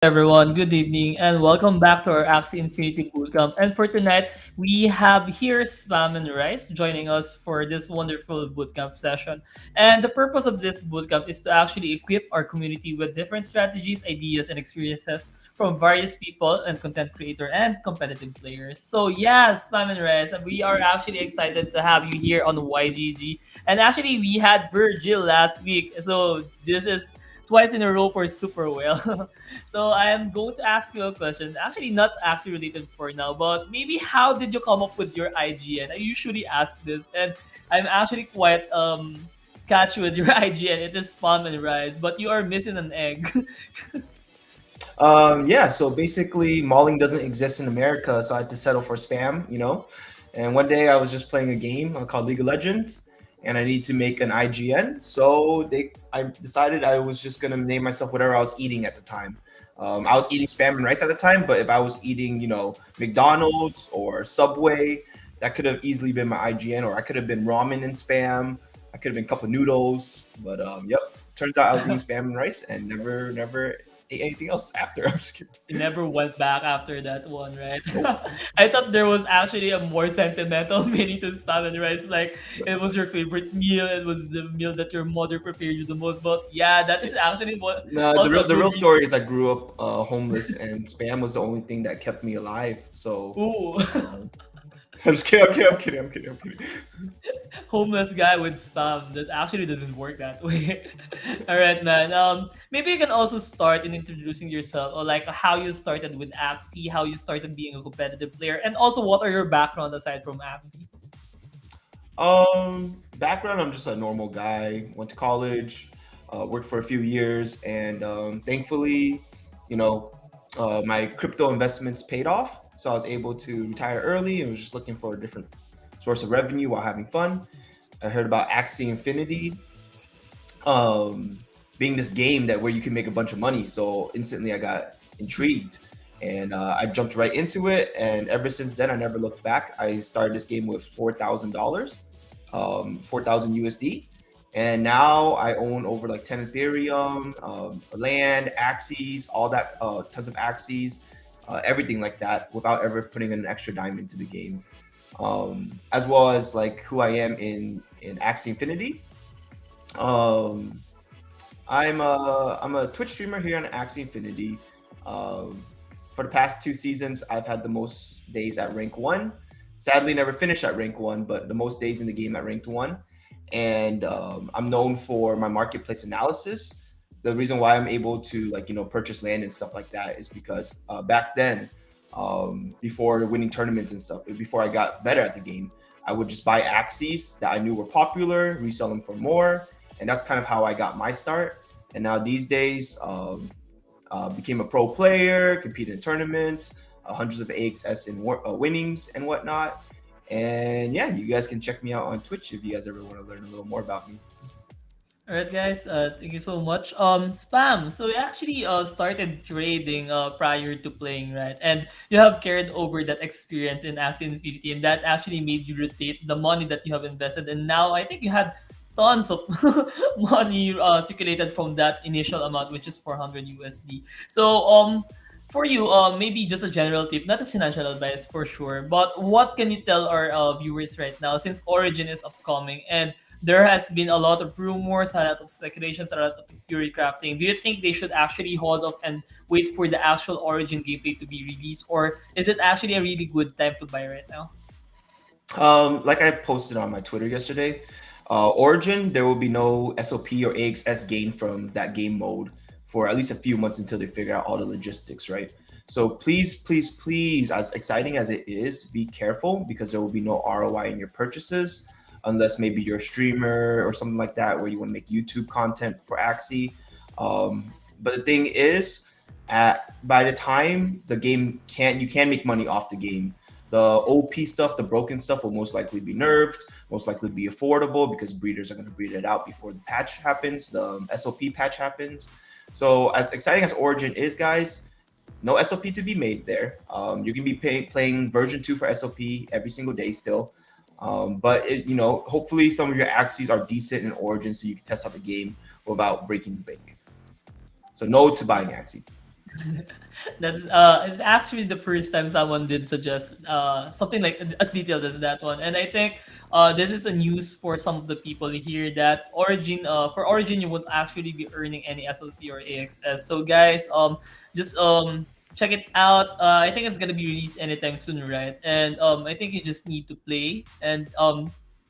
everyone. Good evening, and welcome back to our Axie Infinity Bootcamp. And for tonight, we have here Spam and Rice joining us for this wonderful bootcamp session. And the purpose of this bootcamp is to actually equip our community with different strategies, ideas, and experiences from various people and content creator and competitive players. So yeah, Spam and Rice, we are actually excited to have you here on YGG. And actually, we had Virgil last week, so this is twice in a row for super well. So I am going to ask you a question. Actually, not actually related for now, but maybe how did you come up with your IGN? I usually ask this, and I'm actually quite catch with your IGN. It is spam and rice, but you are missing an egg. Yeah, so basically, mauling doesn't exist in America, so I had to settle for spam. And one day I was just playing a game called League of Legends, and I need to make an IGN. I decided I was just gonna name myself whatever I was eating at the time. I was eating spam and rice at the time, but if I was eating, McDonald's or Subway, that could have easily been my IGN, or I could have been ramen and spam. I could have been cup of noodles, but yep. Turns out I was eating spam and rice and never ate anything else after. I'm just kidding. You never went back after that one, right? Nope. I thought there was actually a more sentimental meaning to spam and rice. Like it was your favorite meal. It was the meal that your mother prepared you the most. But yeah, that is actually what No, the also real a the good real reason. story is I grew up homeless, and spam was the only thing that kept me alive. So Ooh. um, I'm just kidding. I'm kidding. Homeless guy with spam. That actually doesn't work that way. All right, man. Maybe you can also start in introducing yourself, or like how you started with Axie, how you started being a competitive player, and also what are your background aside from Axie. Background: I'm just a normal guy. Went to college, worked for a few years, and thankfully, you know, my crypto investments paid off. So I was able to retire early and was just looking for a different source of revenue while having fun. I heard about Axie Infinity, um, being this game that where you can make a bunch of money. So instantly I got intrigued, and I jumped right into it. And ever since then, I never looked back. I started this game with $4,000, 4,000 USD. And now I own over like 10 Ethereum, land, Axies, all that, tons of Axies, everything like that without ever putting an extra dime into the game. As well as like who I am in Axie Infinity. Um, I'm a Twitch streamer here on Axie Infinity. Um, for the past two seasons, I've had the most days at rank one. Sadly, never finished at rank one, but the most days in the game at ranked one. And I'm known for my marketplace analysis. The reason why I'm able to purchase land and stuff like that is because back then, before winning tournaments and stuff, before I got better at the game, I would just buy Axies that I knew were popular, resell them for more, and that's kind of how I got my start. And now these days, became a pro player, competed in tournaments, hundreds of AXS in winnings and whatnot. And yeah, you guys can check me out on Twitch if you guys ever want to learn a little more about me. All right, guys. Thank you so much. Spam. So you actually started trading prior to playing, right? And you have carried over that experience in Axie Infinity, and that actually made you rotate the money that you have invested. And now I think you had tons of money circulated from that initial amount, which is 400 USD. So for you, maybe just a general tip, not a financial advice for sure, but what can you tell our viewers right now since Origin is upcoming and there has been a lot of rumors, a lot of speculations, a lot of theory crafting. Do you think they should actually hold off and wait for the actual Origin gameplay to be released, or is it actually a really good time to buy right now? Like I posted on my Twitter yesterday, Origin, there will be no SOP or AXS gain from that game mode for at least a few months until they figure out all the logistics, right? So please, as exciting as it is, be careful because there will be no ROI in your purchases unless maybe you're a streamer or something like that where you want to make YouTube content for Axie. But the thing is, by the time the game you can make money off the game. The OP stuff, the broken stuff will most likely be nerfed, most likely be affordable because breeders are going to breed it out before the patch happens, the SOP patch happens. So as exciting as Origin is, guys, no SOP to be made there. You can be playing version 2 for SOP every single day still. But hopefully some of your Axies are decent in Origin so you can test out the game without breaking the bank. So no to buying Axie. That's it's actually the first time someone did suggest something like as detailed as that one, and I think this is a news for some of the people here that Origin for Origin you won't actually be earning any SLP or AXS. So guys, just check it out. I think it's gonna be released anytime soon, right? And I think you just need to play and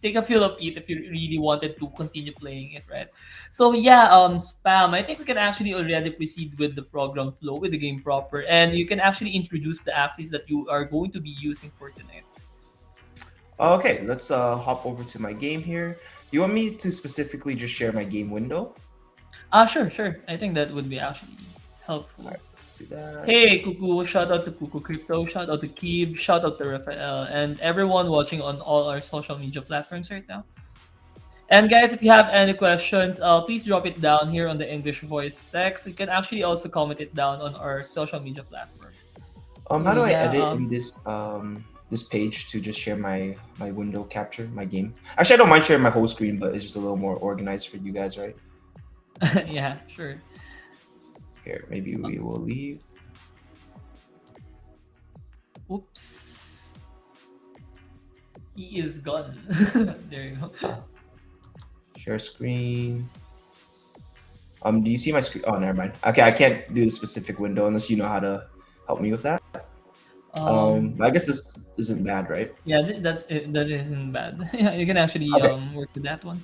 take a feel of it if you really wanted to continue playing it, right? So yeah, spam. I think we can actually already proceed with the program flow with the game proper, and you can actually introduce the axes that you are going to be using for tonight. Okay, let's hop over to my game here. Do you want me to specifically just share my game window? Sure, sure. I think that would be actually All helpful. right, let's do that. Hey, Kuku! Shout out to Kuku Crypto. Shout out to Keeb. Shout out to Rafael and everyone watching on all our social media platforms right now. And guys, if you have any questions, please drop it down here on the English voice text. You can actually also comment it down on our social media platforms. So How do I yeah, edit in this page to just share my window capture my game? Actually, I don't mind sharing my whole screen, but it's just a little more organized for you guys, right? yeah, sure. Here, maybe we will leave. Oops, he is gone. There you go. Uh, Share screen. Do you see my screen? Oh, never mind. Okay, I can't do the specific window unless you know how to help me with that. Um, I guess this isn't bad, right? yeah, that's it. That isn't bad. Yeah, you can actually Okay, work with that one.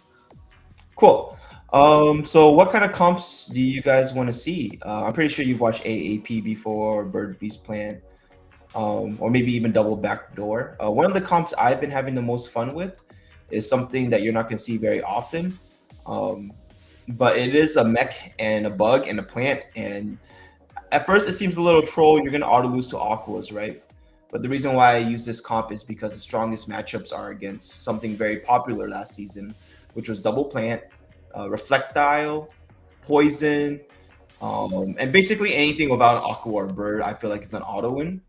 cool. So what kind of comps do you guys want to see? I'm pretty sure you've watched AAP before, Bird Beast Plant, or maybe even Double Backdoor. One of the comps I've been having the most fun with is something that you're not going to see very often. Um, but it is a mech and a bug and a plant. And at first, it seems a little troll. You're going to auto lose to Aquas, right? But the reason why I use this comp is because the strongest matchups are against something very popular last season, which was Double Plant, Reflectile, Poison, and basically anything without an Aqua or Bird. I feel like it's an auto win.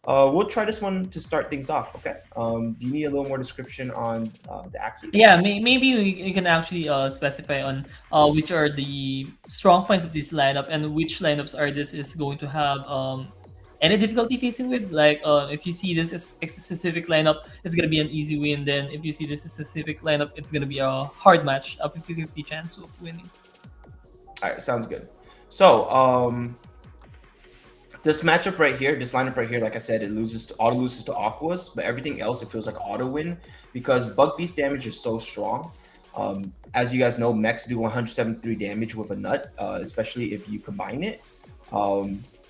We'll try this one to start things off. Okay. Do you need a little more description on the Axies? Yeah, maybe we can actually specify on which are the strong points of this lineup and which lineups are this is going to have any difficulty facing with. Like if you see this as a specific lineup, it's gonna be an easy win. Then if you see this as a specific lineup, it's gonna be a hard match, a 50-50 chance of winning. All right, sounds good. So, this matchup right here, this lineup right here, like I said, it loses to auto loses to Aquas, but everything else it feels like auto win because Bug Beast damage is so strong. As you guys know, mechs do 173 damage with a nut, especially if you combine it.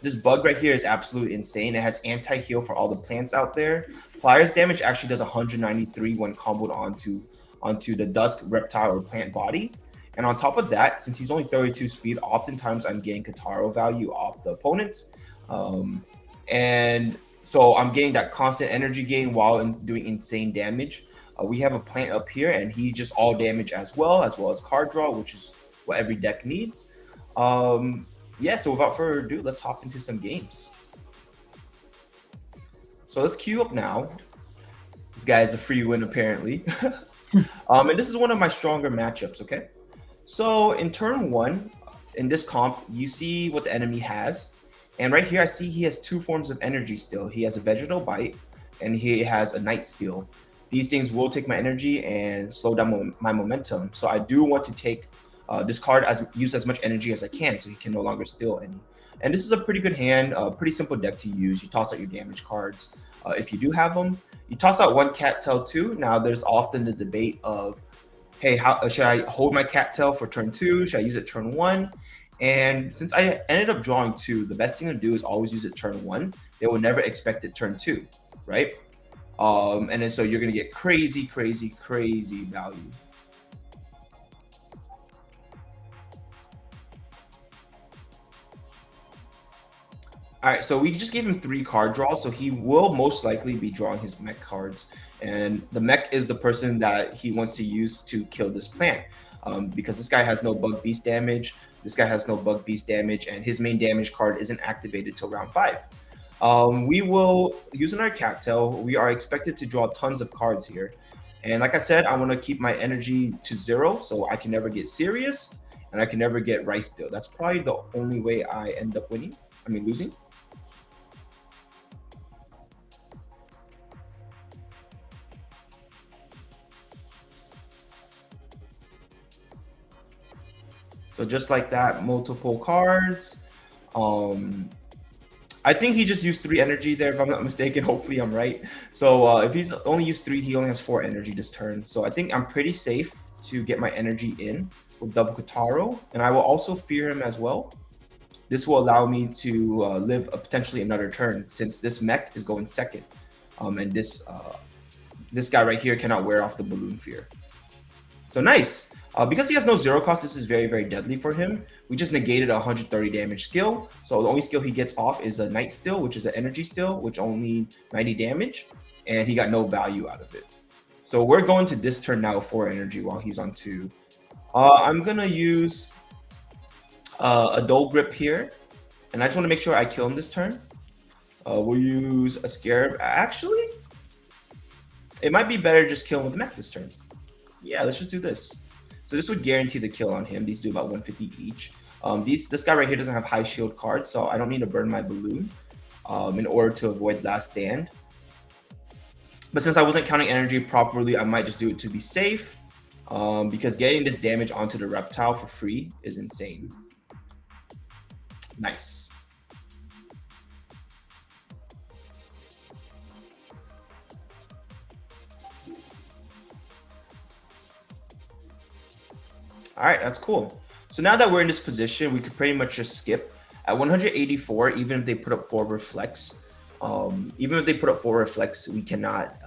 This bug right here is absolutely insane. It has anti-heal for all the plants out there. Pliers damage actually does 193 when comboed onto the Dusk reptile or plant body. And on top of that, since he's only 32 speed, oftentimes I'm getting Kataro value off the opponents. Um, and so I'm getting that constant energy gain while doing insane damage. We have a plant up here, and he's just all damage as well as card draw, which is what every deck needs. Yeah, so without further ado, let's hop into some games. So let's queue up now. This guy is a free win, apparently. And this is one of my stronger matchups, okay? So in turn one, in this comp, you see what the enemy has. And right here, I see he has two forms of energy still. He has a Vegetal Bite, and he has a Night Steal. These things will take my energy and slow down my momentum. So I do want to take this card use as much energy as I can, so he can no longer steal any. And this is a pretty good hand, pretty simple deck to use. You toss out your damage cards if you do have them. You toss out one Cattail too. Now there's often the debate of, hey, how should I hold my Cattail for turn two? Should I use it turn one? And since I ended up drawing two, the best thing to do is always use it turn one. They will never expect it turn two, right? And then so you're gonna get crazy, crazy, crazy value. All right, so we just gave him three card draws, so he will most likely be drawing his mech cards. And the mech is the person that he wants to use to kill this plant. Because this guy has no bug beast damage, this guy has no bug beast damage, and his main damage card isn't activated till round 5. We will, using our cattail, we are expected to draw tons of cards here. And like I said, I want to keep my energy to 0, so I can never get serious, and I can never get rice still. That's probably the only way I end up winning. I mean, losing. So just like that, multiple cards. Um, I think he just used 3 energy there, if I'm not mistaken. Hopefully, I'm right. So if he's only used 3, he only has 4 energy this turn. So I think I'm pretty safe to get my energy in with double Kataro, and I will also fear him as well. This will allow me to live potentially another turn since this mech is going second, and this guy right here cannot wear off the balloon fear. So nice. Because he has no zero cost, this is very, very deadly for him. We just negated a 130 damage skill. So the only skill he gets off is a Night Still, which is an energy still, which only 90 damage. And he got no value out of it. So we're going to this turn now 4 energy while he's on 2. I'm going to use a Dull Grip here. And I just want to make sure I kill him this turn. We'll use a Scarab. Actually, it might be better just kill him with Mech this turn. Yeah, let's just do this. So this would guarantee the kill on him. These do about 150 each. This guy right here doesn't have high shield cards, so I don't need to burn my balloon in order to avoid last stand. But since I wasn't counting energy properly, I might just do it to be safe, because getting this damage onto the reptile for free is insane. Nice. All right, that's cool. So now that we're in this position, we could pretty much just skip. At 184, even if they put up 4 reflects, we cannot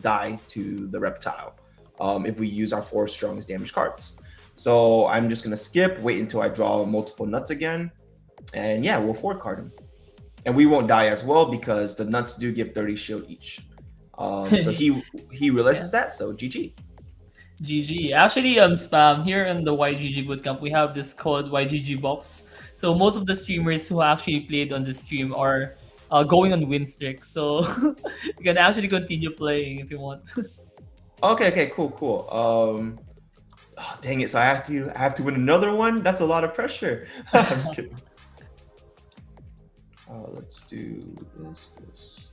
die to the reptile if we use our 4 strongest damage cards. So I'm just gonna skip, wait until I draw multiple nuts again, and yeah, we'll 4 card him, and we won't die as well because the nuts do give 30 shield each. So he realizes Yeah. that, so GG. GG. Actually, spam here in the YGG bootcamp, we have this called YGG box. So most of the streamers who actually played on the stream are going on win streak. So you can actually continue playing if you want. Okay, cool. Oh, dang it! So I have to win another one. That's a lot of pressure. I'm just kidding. Let's do this.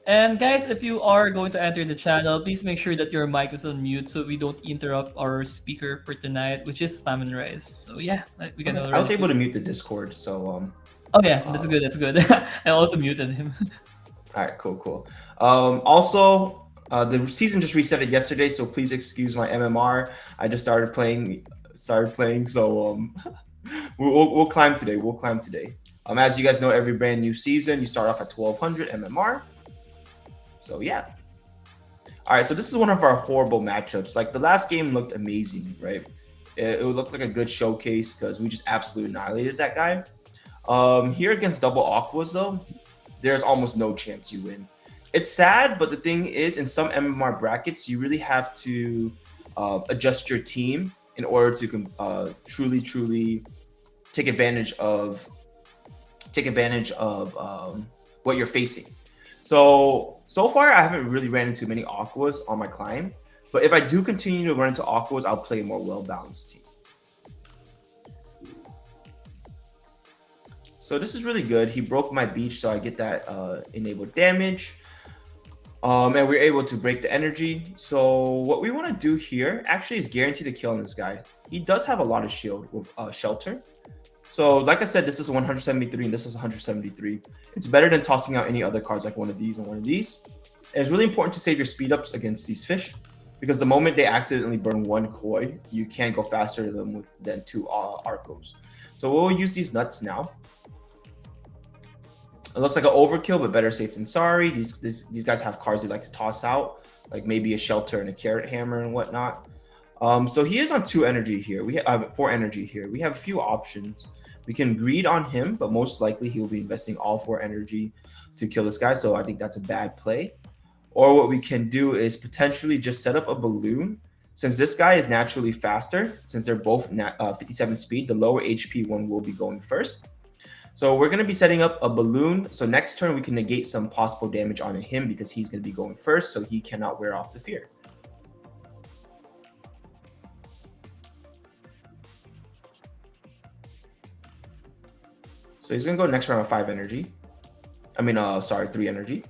And guys, if you are going to enter the channel, please make sure that your mic is on mute so we don't interrupt our speaker for tonight, which is Spam and Rice. So yeah, we can Okay, I was already able to proceed. mute the Discord. So Oh yeah, that's uh, good. That's good. I also muted him. all right, cool. Also, the season just resetted yesterday, so please excuse my MMR. I just started playing, so we'll climb today. We'll climb today. As you guys know, every brand new season, you start off at 1200 MMR. So yeah. All right, so this is one of our horrible matchups. Like the last game looked amazing, right? It looked like a good showcase because we just absolutely annihilated that guy. Here against double aquas though, there's almost no chance you win. It's sad, but the thing is, in some MMR brackets, you really have to adjust your team in order to truly take advantage of what you're facing. So far, I haven't really ran into many aquas on my climb, but if I do continue to run into aquas, I'll play a more well-balanced team. So this is really good. He broke my beach, so I get that enabled damage. And we're able to break the energy. So what we want to do here actually is guarantee the kill on this guy. He does have a lot of shield with shelter. So like I said, this is 173 and this is 173. It's better than tossing out any other cards like one of these and one of these. And it's really important to save your speed ups against these fish because the moment they accidentally burn 1 koi, you can't go faster than 2 arcos. So we'll use these nuts now. It looks like an overkill, but better safe than sorry. These guys have cards they like to toss out, like maybe a shelter and a carrot hammer and whatnot. So he is on 2 energy here. We have 4 energy here. We have a few options. We can greed on him, but most likely he will be investing all 4 energy to kill this guy. So I think that's a bad play. Or what we can do is potentially just set up a balloon. Since this guy is naturally faster, since they're both 57 speed, the lower HP one will be going first. So we're going to be setting up a balloon. So next turn, we can negate some possible damage on him because he's going to be going first, so he cannot wear off the fear. So he's gonna go next round with 5 energy. I mean, sorry, 3 energy.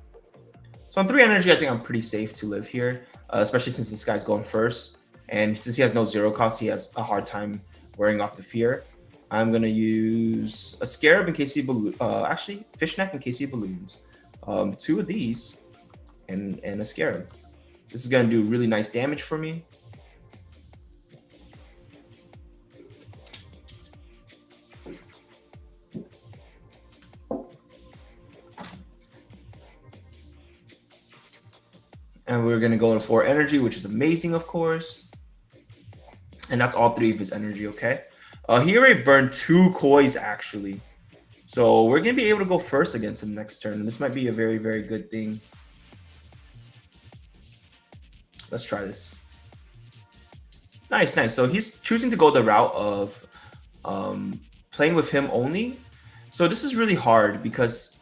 So on 3 energy, I think I'm pretty safe to live here, especially since this guy's going first. And since he has no zero cost, he has a hard time wearing off the fear. I'm gonna use a scarab in case he actually fishneck in case he balloons. Two of these and a scarab. This is gonna do really nice damage for me. And we're gonna go in 4 energy, which is amazing, of course. And that's all 3 of his energy, okay? He already burned 2 kois, actually. So we're gonna be able to go first against him next turn. This might be a very, very good thing. Let's try this. Nice, nice. So he's choosing to go the route of playing with him only. So this is really hard because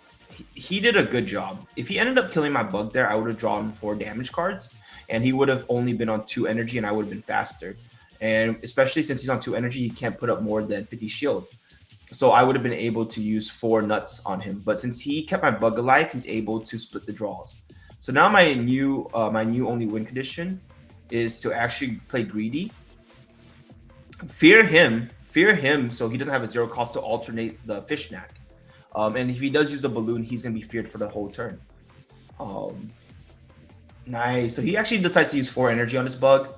he did a good job. If he ended up killing my bug there, I would have drawn 4 damage cards, and he would have only been on 2 energy, and I would have been faster. And especially since he's on 2 energy, he can't put up more than 50 shield. So I would have been able to use 4 nuts on him. But since he kept my bug alive, he's able to split the draws. So now my new only win condition is to actually play greedy. Fear him, so he doesn't have a 0 cost to alternate the fishneck. And if he does use the balloon, he's gonna be feared for the whole turn. Nice. So he actually decides to use 4 energy on his bug.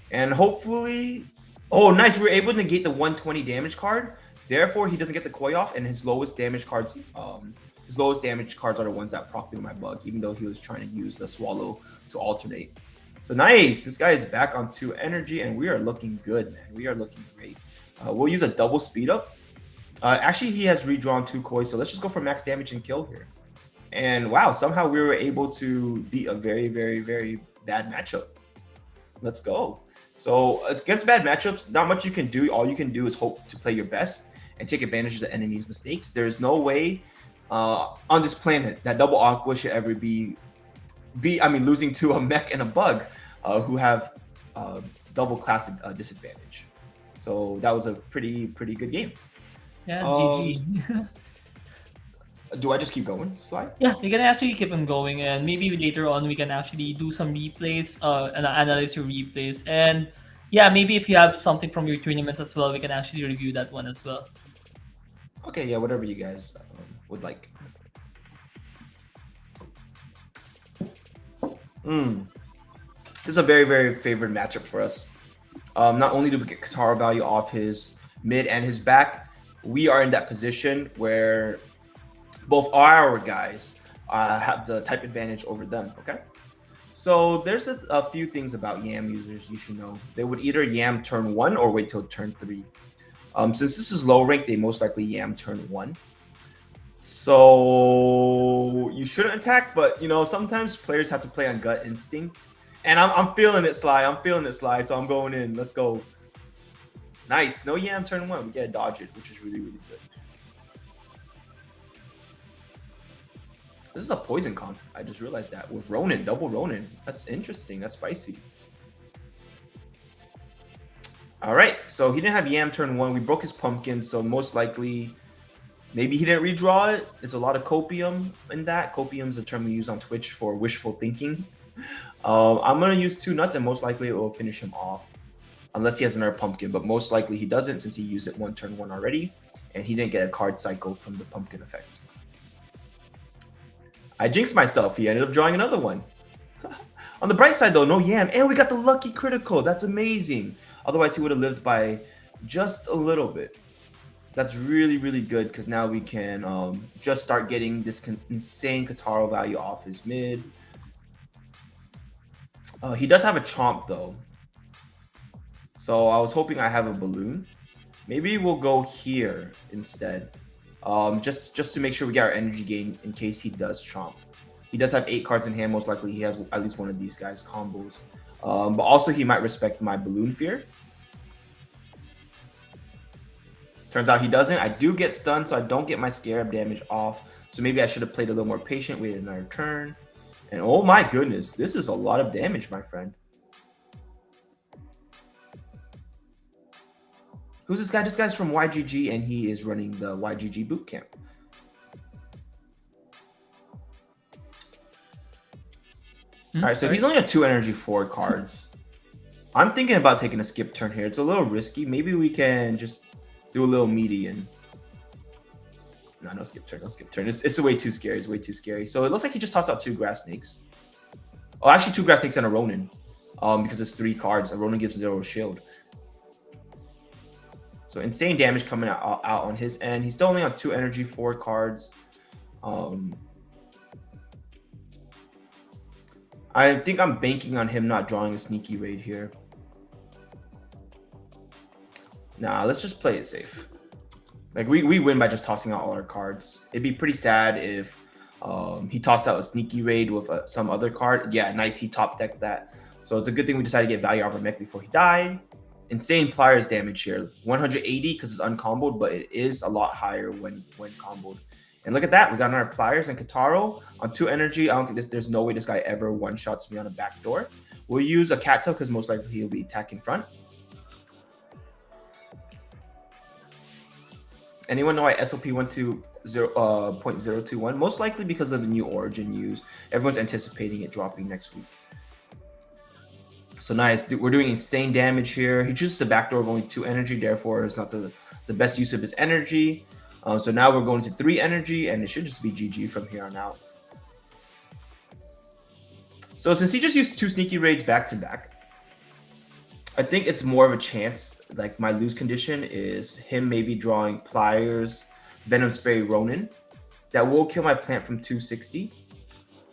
And hopefully, oh, nice. We were able to negate the 120 damage card. Therefore, he doesn't get the koi off, and his lowest damage cards are the ones that procced my bug, even though he was trying to use the swallow to alternate. So nice. This guy is back on 2 energy, and we are looking good, man. We are looking great. We'll use a double speed up. Actually, he has redrawn 2 koi, so let's just go for max damage and kill here. And wow, somehow we were able to beat a very, very, very bad matchup. Let's go. So against bad matchups, not much you can do. All you can do is hope to play your best and take advantage of the enemy's mistakes. There's no way on this planet that double aqua should ever be losing to a mech and a bug who have double class disadvantage. So that was a pretty good game. Yeah, GG. Do I just keep going, Slide? Yeah, you can actually keep on going, and maybe later on we can actually do some replays and analyze your replays. And yeah, maybe if you have something from your tournaments as well, we can actually review that one as well. Okay, yeah, whatever you guys would like. This is a very, very favorite matchup for us. Not only do we get Katara value off his mid and his back, we are in that position where both our guys have the type advantage over them, okay? So there's a few things about Yam users you should know. They would either Yam turn 1 or wait till turn 3. Since this is low rank, they most likely Yam turn 1. So you shouldn't attack, but sometimes players have to play on gut instinct. And I'm feeling it, Sly. I'm feeling it, Sly. So I'm going in. Let's go. Nice. No Yam turn 1. We get a dodge it, which is really, really good. This is a poison comp. I just realized that with Ronin, double Ronin. That's interesting. That's spicy. All right. So he didn't have Yam turn 1. We broke his pumpkin. So most likely, maybe he didn't redraw it. It's a lot of copium in that. Copium is a term we use on Twitch for wishful thinking. I'm going to use 2 nuts, and most likely it will finish him off. Unless he has another pumpkin. But most likely he doesn't, since he used it turn 1 already. And he didn't get a card cycle from the pumpkin effect. I jinxed myself. He ended up drawing another one. On the bright side, though, no Yam. And we got the lucky critical. That's amazing. Otherwise, he would have lived by just a little bit. That's really, really good because now we can just start getting this insane Katara value off his mid. He does have a Chomp, though. So I was hoping I have a balloon. Maybe we'll go here instead. Just to make sure we get our energy gain in case he does Chomp. He does have 8 cards in hand. Most likely he has at least one of these guys combos. But also he might respect my balloon fear. Turns out he doesn't. I do get stunned, so I don't get my scarab damage off. So maybe I should have played a little more patient, waited another turn. And oh my goodness, this is a lot of damage, my friend. Who's this guy? This guy's from YGG, and he is running the YGG Bootcamp. All right, so Sorry. he's only on 2 energy forward cards. I'm thinking about taking a skip turn here. It's a little risky. Maybe we can just do a little median. No, no skip turn, no skip turn. It's way too scary. It's way too scary. So it looks like he just tossed out 2 grass snakes. Oh, actually 2 grass snakes and a Ronin. Because it's 3 cards. A Ronin gives 0 shield. So insane damage coming out on his end. He's still only on 2 energy forward cards. I think I'm banking on him not drawing a sneaky raid here. Nah, let's just play it safe. Like we win by just tossing out all our cards. It'd be pretty sad if he tossed out a sneaky raid with some other card. Yeah, nice. He top decked that. So it's a good thing we decided to get value out of our mech before he died. Insane pliers damage here. 180 because it's uncomboed, but it is a lot higher when comboed. And look at that. We got our pliers and Kataro on 2 energy. I don't think there's no way this guy ever one-shots me on a backdoor. We'll use a cattail because most likely he'll be attacking front. Anyone know why SOP went to 0.021? Most likely because of the new origin news. Everyone's anticipating it dropping next week. So nice. We're doing insane damage here. He chooses the backdoor of only 2 energy, therefore it's not the best use of his energy. So now we're going to 3 energy, and it should just be GG from here on out. So since he just used 2 sneaky raids back to back, I think it's more of a chance. Like my lose condition is him maybe drawing pliers, venom spray, Ronin. That will kill my plant from 260.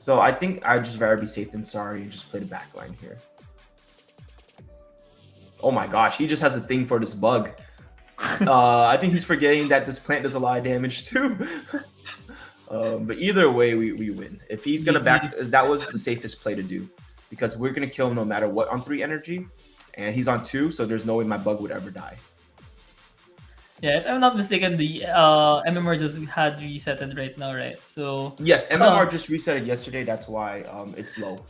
So I think I'd just rather be safe than sorry and just play the back line here. Oh my gosh, he just has a thing for this bug. I think he's forgetting that this plant does a lot of damage too. But either way, we win. If he's gonna back, that was the safest play to do because we're gonna kill him no matter what on 3 energy, and he's on 2, so there's no way my bug would ever die. Yeah, if I'm not mistaken, the MMR just had resetted right now, right? So yes, MMR just reset yesterday. That's why it's low.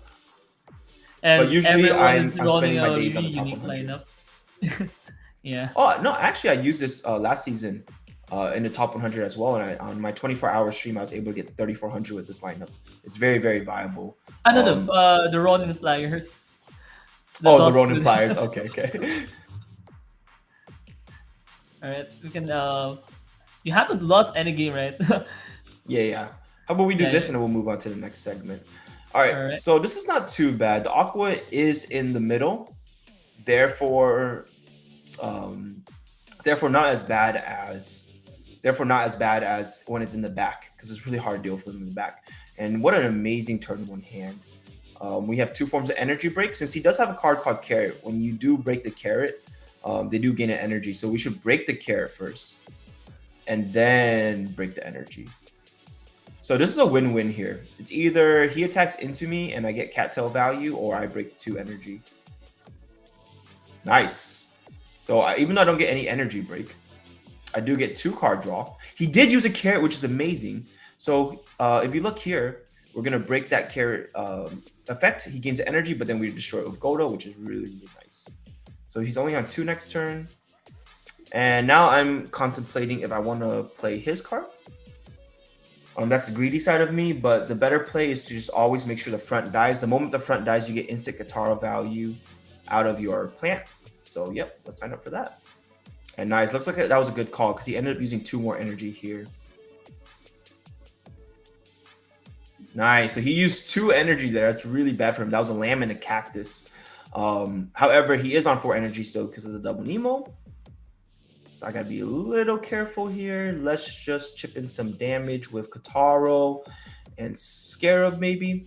And but usually I'm spending my a days on really the top unique 100. lineup. Yeah. Oh no, actually, I used this last season in the top 100 as well, and on my 24-hour stream, I was able to get 3,400 with this lineup. It's very, very viable. I know the Ronin Flyers. The Ronin Pliers. Okay, okay. All right, we can. You haven't lost any game, right? yeah. How about we do this and then we'll move on to the next segment. All right. So this is not too bad. The Aqua is in the middle, therefore not as bad as when it's in the back because it's really hard to deal with them in the back. And what an amazing turn 1 hand. We have 2 forms of energy break. Since he does have a card called Carrot, when you do break the Carrot, they do gain an energy. So we should break the Carrot first and then break the energy. So this is a win-win here. It's either he attacks into me and I get cattail value, or I break 2 energy. Nice. So even though I don't get any energy break, I do get 2 card draw. He did use a Carrot, which is amazing. So if you look here, we're going to break that Carrot effect. He gains energy, but then we destroy it with Godo, which is really, really nice. So he's only on 2 next turn. And now I'm contemplating if I want to play his card. That's the greedy side of me, but the better play is to just always make sure the front dies. The moment the front dies, you get instant Katara value out of your plant. So, yep, let's sign up for that. And nice. Looks like that was a good call because he ended up using 2 more energy here. Nice. So he used 2 energy there. That's really bad for him. That was a lamb and a cactus. However, he is on 4 energy still because of the double Nemo. So I gotta be a little careful here. Let's just chip in some damage with Kataro and Scarab maybe.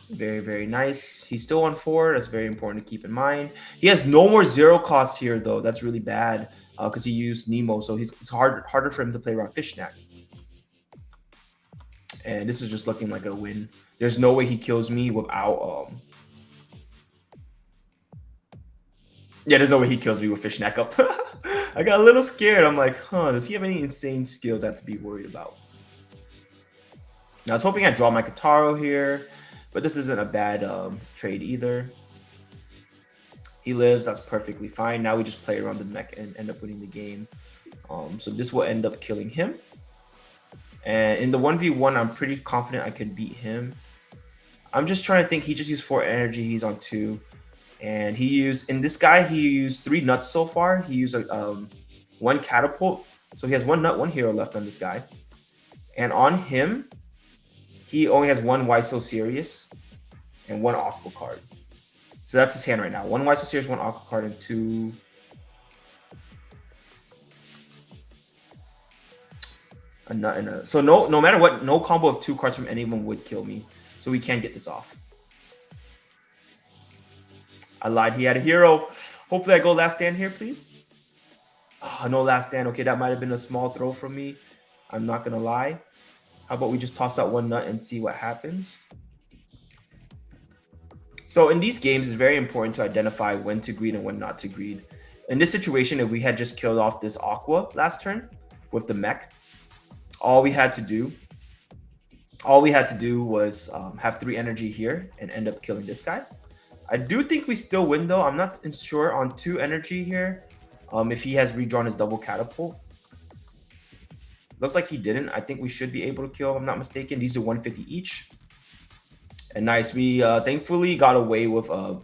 Very, very nice. He's still on 4. That's very important to keep in mind. He has no more 0 cost here though. That's really bad because he used Nemo. So it's harder for him to play around Fish Snack. And this is just looking like a win. There's no way he kills me without there's no way he kills me with Fish Snack up. I got a little scared. I'm like, does he have any insane skills I have to be worried about? Now, I was hoping I'd draw my Kataro here, but this isn't a bad trade either. He lives. That's perfectly fine. Now we just play around the mech and end up winning the game. So this will end up killing him. And in the 1v1, I'm pretty confident I could beat him. I'm just trying to think. He just used 4 energy. He's on 2, and he used in this guy. He used 3 nuts so far. He used a 1 catapult, so he has 1 nut, 1 hero left on this guy. And on him, he only has 1 Why So Serious and 1 Aqua card. So that's his hand right now. 1 Why So Serious, 1 Aqua card, and 2 a nut and a. So no matter what, no combo of 2 cards from anyone would kill me. So we can't get this off. I lied. He had a hero. Hopefully I go last stand here, please. Oh, no last stand. Okay, that might have been a small throw from me. I'm not gonna lie. How about we just toss out 1 nut and see what happens? So in these games, it's very important to identify when to greed and when not to greed. In this situation, if we had just killed off this Aqua last turn with the mech, all we had to do was have 3 energy here and end up killing this guy. I do think we still win though. I'm not sure on 2 energy here. If he has redrawn his double catapult. Looks like he didn't. I think we should be able to kill, if I'm not mistaken. These are 150 each. And nice. We thankfully got away with a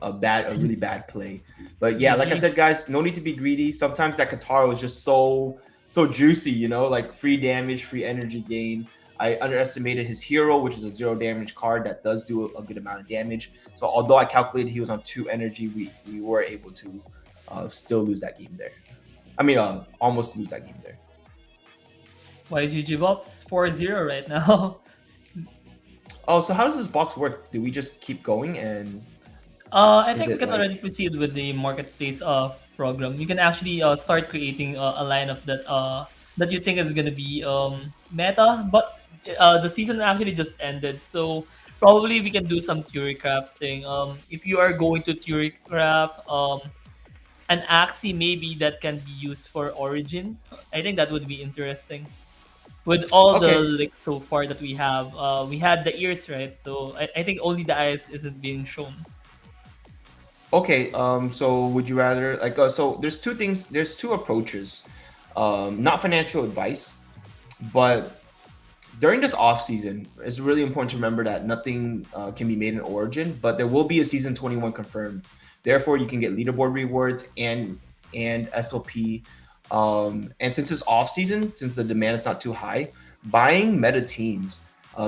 really bad play. But yeah, like I GG. said, guys, no need to be greedy. Sometimes that Katara was just so juicy, like free damage, free energy gain. I underestimated his hero, which is a 0 damage card that does do a good amount of damage. So although I calculated he was on 2 energy, we were able to still lose that game there. I mean, almost lose that game there. YGG Vops 4-0 right now. Oh, so how does this box work? Do we just keep going and I is think we it can already like proceed with the marketplace program. You can actually start creating a lineup that you think is gonna be meta, but the season actually just ended, so probably we can do some theory crafting. If you are going to theory craft an Axie maybe that can be used for Origin, I think that would be interesting. With all the okay? leaks so far that we had the ears, right? So I think only the eyes isn't being shown. Okay, so would you rather so there's 2 things, there's 2 approaches. Not financial advice, but during this off season, it's really important to remember that nothing can be made in Origin, but there will be a season 21 confirmed. Therefore, you can get leaderboard rewards and SOP. And since it's off season, since the demand is not too high, buying meta teams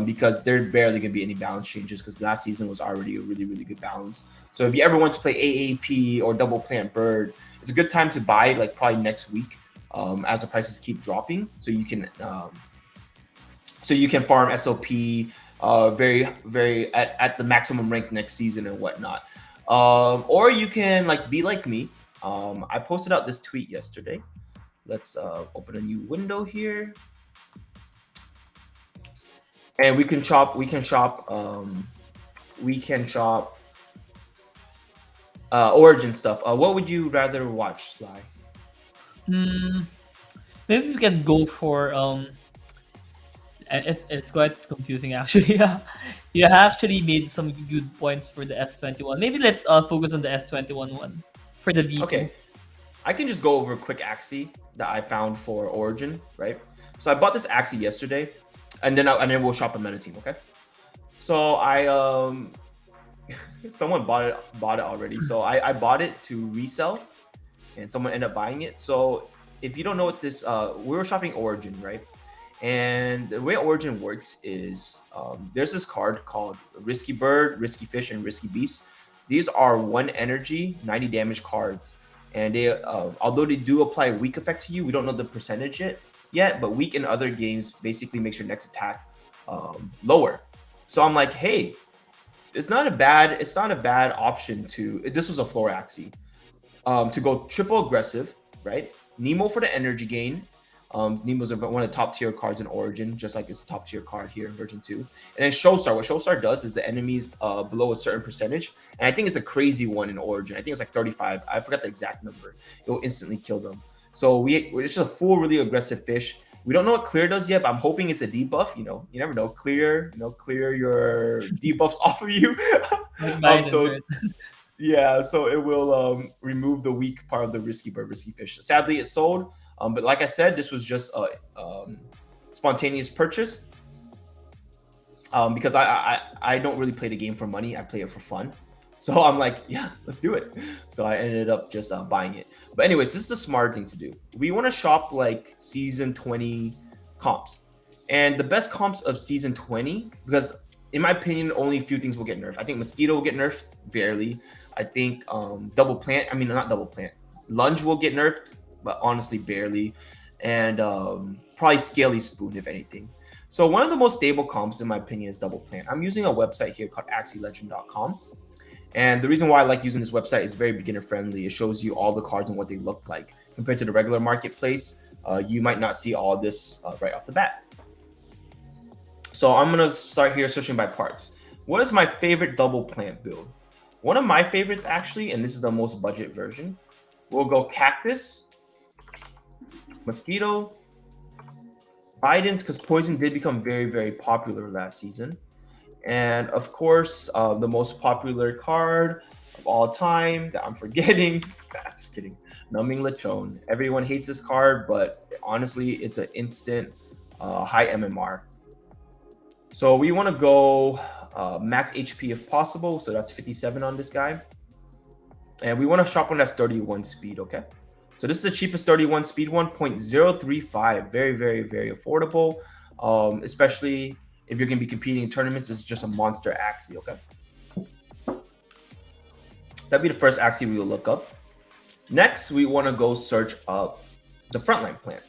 because there barely gonna be any balance changes because last season was already a really good balance. So if you ever want to play AAP or double plant bird, it's a good time to buy like probably next week as the prices keep dropping, so you can farm SOP very at the maximum rank next season and whatnot. Or you can be like me. I posted out this tweet yesterday. Let's open a new window here, and we can chop Origin stuff. What would you rather watch, Sly? Hmm, maybe we can go for it's quite confusing actually. You actually made some good points for the S21. Maybe let's focus on the S21 one for the V2. Okay, I can just go over a quick Axie that I found for Origin, right? So I bought this Axie yesterday, and then we'll shop a meta team, okay? So I someone bought it already. So I bought it to resell, and someone ended up buying it. So if you don't know what this, we were shopping Origin, right? And the way Origin works is there's this card called Risky Bird, Risky Fish, and Risky Beast. These are 1 energy, 90 damage cards, and they although they do apply a weak effect to you, we don't know the percentage yet. But weak in other games basically makes your next attack lower. So I'm like, hey, it's not a bad option to. This was a floor Axie to go triple aggressive, right? Nemo for the energy gain. Nemo's one of the top tier cards in Origin, just like it's top tier card here in version 2. And then Showstar. What Showstar does is the enemies below a certain percentage, and I think it's a crazy one in Origin. I think it's like 35. I forgot the exact number. It will instantly kill them. So it's just a full, really aggressive fish. We don't know what clear does yet, but I'm hoping it's a debuff. You never know. Clear your debuffs off of you. Like Biden, So right? yeah, so it will remove the weak part of the risky bird, risky fish. Sadly, it sold. But like I said, this was just a spontaneous purchase. because I don't really play the game for money. I play it for fun. So I'm like, yeah, let's do it. So I ended up just buying it. But anyways, this is a smart thing to do. We want to shop like season 20 comps, and the best comps of season 20, because in my opinion, only a few things will get nerfed. I think mosquito will get nerfed barely. I think double plant. I mean, not double plant. Lunge will get nerfed, but honestly, barely. And probably scaly spoon, if anything. So one of the most stable comps, in my opinion, is double plant. I'm using a website here called AxieLegend.com. And the reason why I like using this website is very beginner friendly. It shows you all the cards and what they look like. Compared to the regular marketplace, you might not see all this right off the bat. So I'm going to start here searching by parts. What is my favorite double plant build? One of my favorites, actually, and this is the most budget version, we'll go Cactus, Mosquito, Biden's, because Poison did become very, very popular last season. And of course, the most popular card of all time that I'm forgetting, just kidding, Numbing Lechon. Everyone hates this card, but honestly, it's an instant high MMR. So we want to go max HP if possible. So that's 57 on this guy. And we want to shop one that's 31 speed, okay? So this is the cheapest 31 speed one, 0.035. Very, very, very affordable. Especially if you're going to be competing in tournaments. It's just a monster Axie, okay? That'd be the first Axie we will look up. Next, we want to go search up the frontline plant.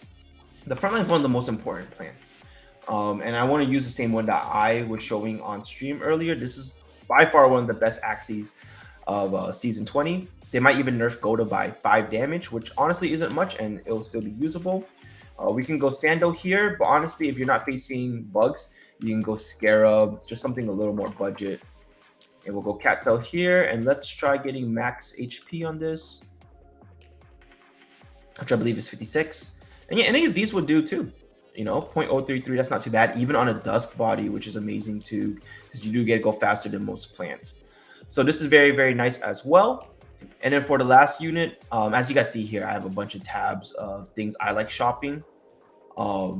The frontline is one of the most important plants. And I want to use the same one that I was showing on stream earlier. This is by far one of the best Axies of season 20. They might even nerf Goda by 5 damage, which honestly isn't much, and it'll still be usable. We can go Sando here, but honestly, if you're not facing bugs, you can go Scarab, just something a little more budget. And we'll go Cattail here, and let's try getting max HP on this, which I believe is 56. And yeah, any of these would do too. You know, 0.033, that's not too bad, even on a Dusk body, which is amazing too, because you do get to go faster than most plants. So this is very, very nice as well. And then for the last unit, as you guys see here, I have a bunch of tabs of things I like shopping. Our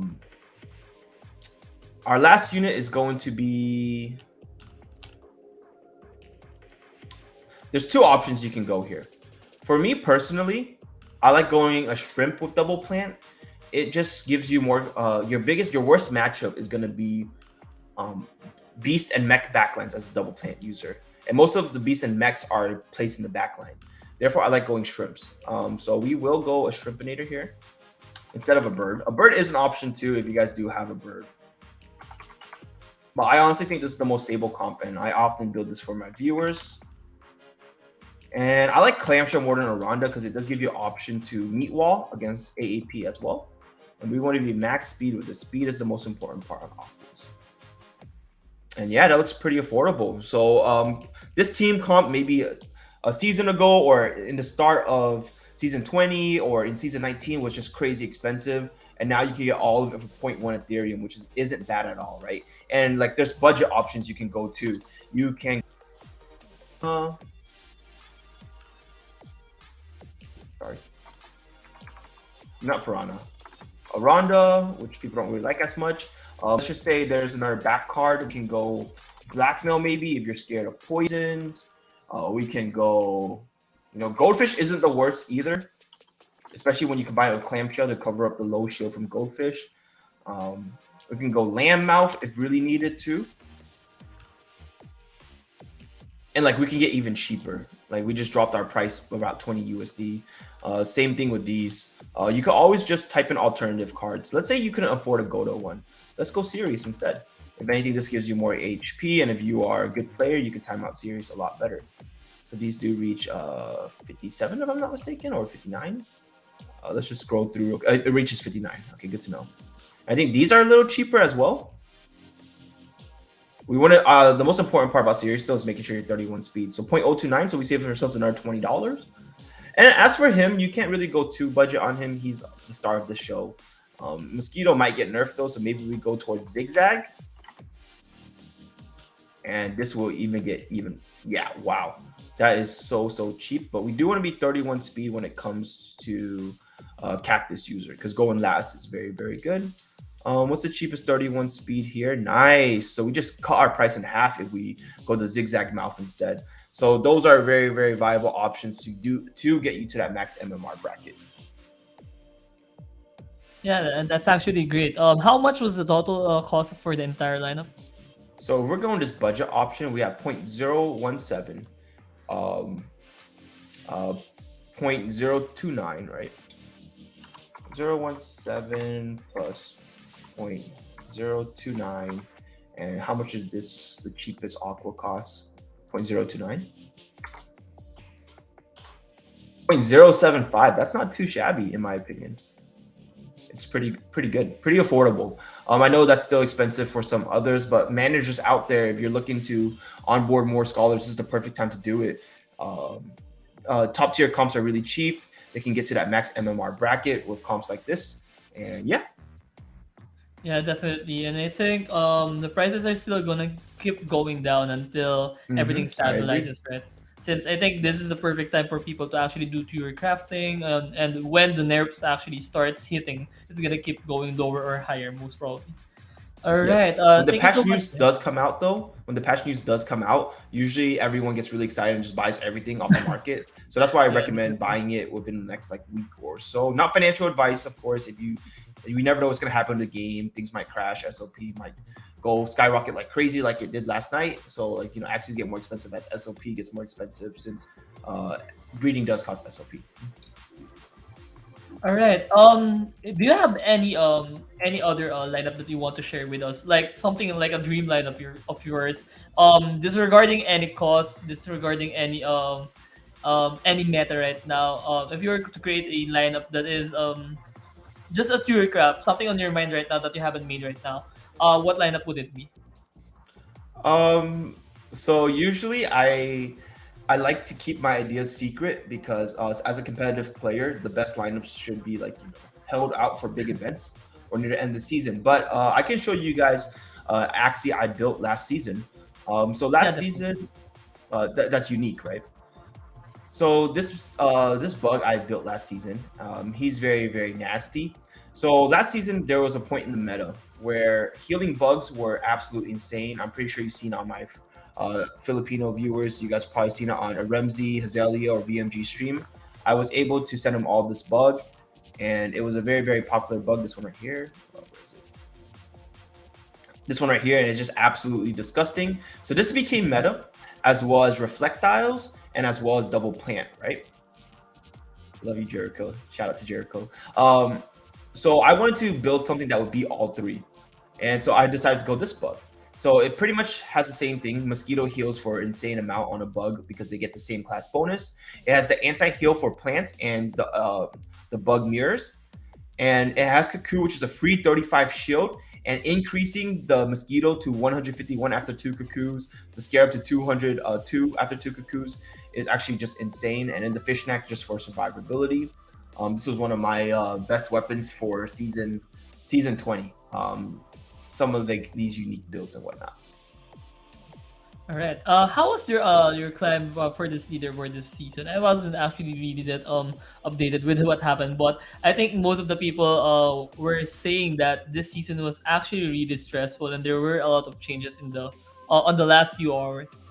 last unit is going to be... There's two options you can go here. For me personally, I like going a shrimp with double plant. It just gives you more... your worst matchup is going to be Beast and Mech backlines as a double plant user. And most of the Beast and Mechs are placed in the backline. Therefore, I like going shrimps. So we will go a shrimpinator here instead of a bird. A bird is an option too if you guys do have a bird. But I honestly think this is the most stable comp, and I often build this for my viewers. And I like Clamshell more than Aranda because it does give you an option to meat wall against AAP as well. And we want to be max speed with this. Speed is the most important part of offense. And yeah, that looks pretty affordable. So this team comp maybe a season ago or in the start of season 20 or in season 19 was just crazy expensive. And now you can get all of it for 0.1 Ethereum, which isn't bad at all, right? And like there's budget options you can go to. You can... sorry. Not Piranha. Aranda, which people don't really like as much. Let's just say there's another back card. We can go Blackmail maybe if you're scared of poisons. We can go, Goldfish isn't the worst either, especially when you combine it with Clamshell to cover up the low shield from Goldfish. We can go Lamb Mouth if really needed to. And like we can get even cheaper. Like we just dropped our price about 20 USD. Same thing with these. You can always just type in alternative cards. Let's say you couldn't afford a Godo one. Let's go Sirius instead. If anything, this gives you more HP, and if you are a good player, you can time out Sirius a lot better. So these do reach 57, if I'm not mistaken, or 59. Let's just scroll through. It reaches 59. Okay, good to know. I think these are a little cheaper as well. We want to. The most important part about Sirius still is making sure you're 31 speed. So 0.029. So we save ourselves another $20. And as for him, you can't really go too budget on him. He's the star of the show. Mosquito might get nerfed though, so maybe we go towards Zigzag. And this will even get even. Yeah, wow. That is so cheap. But we do want to be 31 speed when it comes to Cactus user, because going last is very, very good. What's the cheapest 31 speed here? Nice. So we just cut our price in half if we go the zigzag mouth instead. So those are very, very viable options to get you to that max MMR bracket. Yeah, and that's actually great. How much was the total cost for the entire lineup? So if we're going this budget option, we have 0.017, um, uh, 0.029, right? 0.017 plus 0.029. And how much is this, the cheapest aqua cost? 0.029? 0.075. That's not too shabby, in my opinion. It's pretty good, pretty affordable. I know that's still expensive for some others, but managers out there, if you're looking to onboard more scholars, this is the perfect time to do it. Top tier comps are really cheap. They can get to that max MMR bracket with comps like this, and yeah. Yeah, definitely. And I think the prices are still gonna keep going down until everything I agree. stabilizes, right? Since I think this is the perfect time for people to actually do tier crafting, and when the nerfs actually starts hitting, it's gonna keep going lower or higher, most probably. All Yes. right. When the Thank you so patch much. news does come out, though, when the patch news does come out, usually everyone gets really excited and just buys everything off the market. So that's why I Yeah, recommend definitely. buying it within the next like week or so. Not financial advice, of course. If you never know what's gonna happen in the game, things might crash. SOP might go skyrocket like crazy, like it did last night. So like Axies get more expensive as SOP gets more expensive since uh, breeding does cost SOP. All right. Do you have any other lineup that you want to share with us? Like something like a dream line of yours. Disregarding any cost, disregarding any meta right now. If you were to create a lineup that is just a pure craft, something on your mind right now that you haven't made right now. What lineup would it be? Um, so usually I like to keep my ideas secret because as a competitive player, the best lineups should be like held out for big events or near the end of the season. But I can show you guys Axie I built last season. So Yeah, last definitely. season, that's unique, right? So this bug I built last season, he's very very nasty. So last season there was a point in the meta where healing bugs were absolutely insane. I'm pretty sure you've seen on my Filipino viewers. You guys probably seen it on a Remzi, Hazelia, or VMG stream. I was able to send them all this bug, and it was a very very popular bug. This one right here. Where is it? This one right here, and it's just absolutely disgusting. So this became meta, as well as reflectiles, and as well as double plant, right? Love you, Jericho. Shout out to Jericho. So I wanted to build something that would be all three, and so I decided to go this bug. So it pretty much has the same thing. Mosquito heals for insane amount on a bug because they get the same class bonus. It has the anti heal for plants and the bug mirrors, and it has Cuckoo, which is a free 35 shield, and increasing the mosquito to 151 after two Cuckoos, the scarab to 202 after two Cuckoos is actually just insane. And then the fishneck just for survivability. This was one of my best weapons for season 20. Some of these unique builds and whatnot. All right. How was your climb for this leaderboard this season? I wasn't actually really that updated with what happened, but I think most of the people were saying that this season was actually really stressful, and there were a lot of changes in the on the last few hours.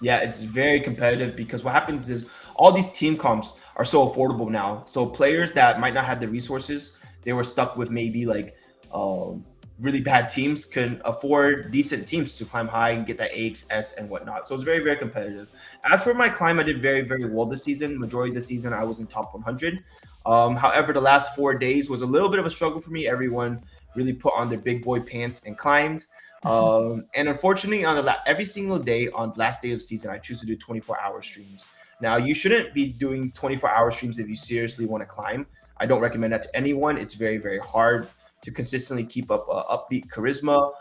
Yeah, it's very competitive because what happens is all these team comps are so affordable now. So players that might not have the resources, they were stuck with maybe like um, really bad teams can afford decent teams to climb high and get that AXS and whatnot. So it's very, very competitive. As for my climb, I did very, very well this season. Majority of the season, I was in top 100. However, the last 4 days was a little bit of a struggle for me. Everyone really put on their big boy pants and climbed. And unfortunately, on every single day on the last day of the season, I choose to do 24-hour streams. Now, you shouldn't be doing 24-hour streams if you seriously want to climb. I don't recommend that to anyone. It's very, very hard to consistently keep up upbeat charisma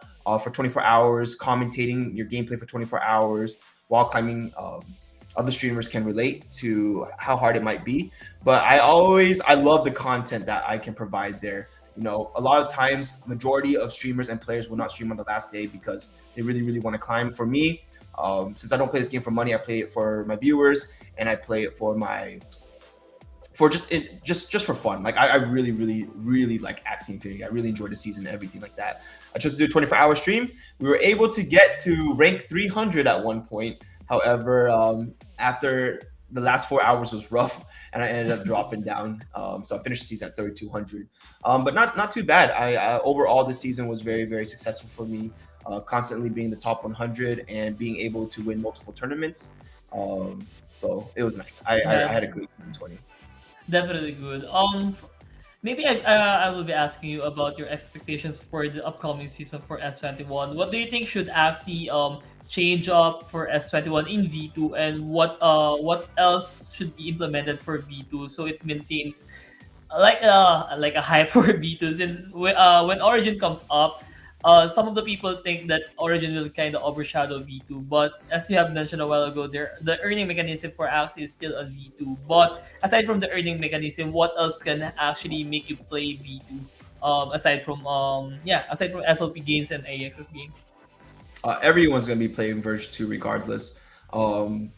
for 24 hours, commentating your gameplay for 24 hours while climbing. Other streamers can relate to how hard it might be, but I love the content that I can provide there. A lot of times majority of streamers and players will not stream on the last day because they really really want to climb. For me, since I don't play this game for money, I play it for my viewers and I play it for just for fun. Like I really really like Axie Infinity. I really enjoyed the season and everything like that. I chose to do a 24-hour stream. We were able to get to rank 300 at one point. However, after the last 4 hours was rough, and I ended up dropping down. So I finished the season at 3,200. But not too bad. I overall this season was very successful for me. Constantly being the top 100 and being able to win multiple tournaments. So it was nice. I Yeah, had a great season 20. definitely good. Maybe I will be asking you about your expectations for the upcoming season for S21. What do you think should Axie change up for S21 in V2, and what else should be implemented for V2 so it maintains like a hype for V2, since when Origin comes up, some of the people think that Origin will kind of overshadow V2, but as you have mentioned a while ago, the earning mechanism for Axie is still on V2. But aside from the earning mechanism, what else can actually make you play V2? Aside from SLP gains and AXS gains. Everyone's gonna be playing version 2 regardless. Um,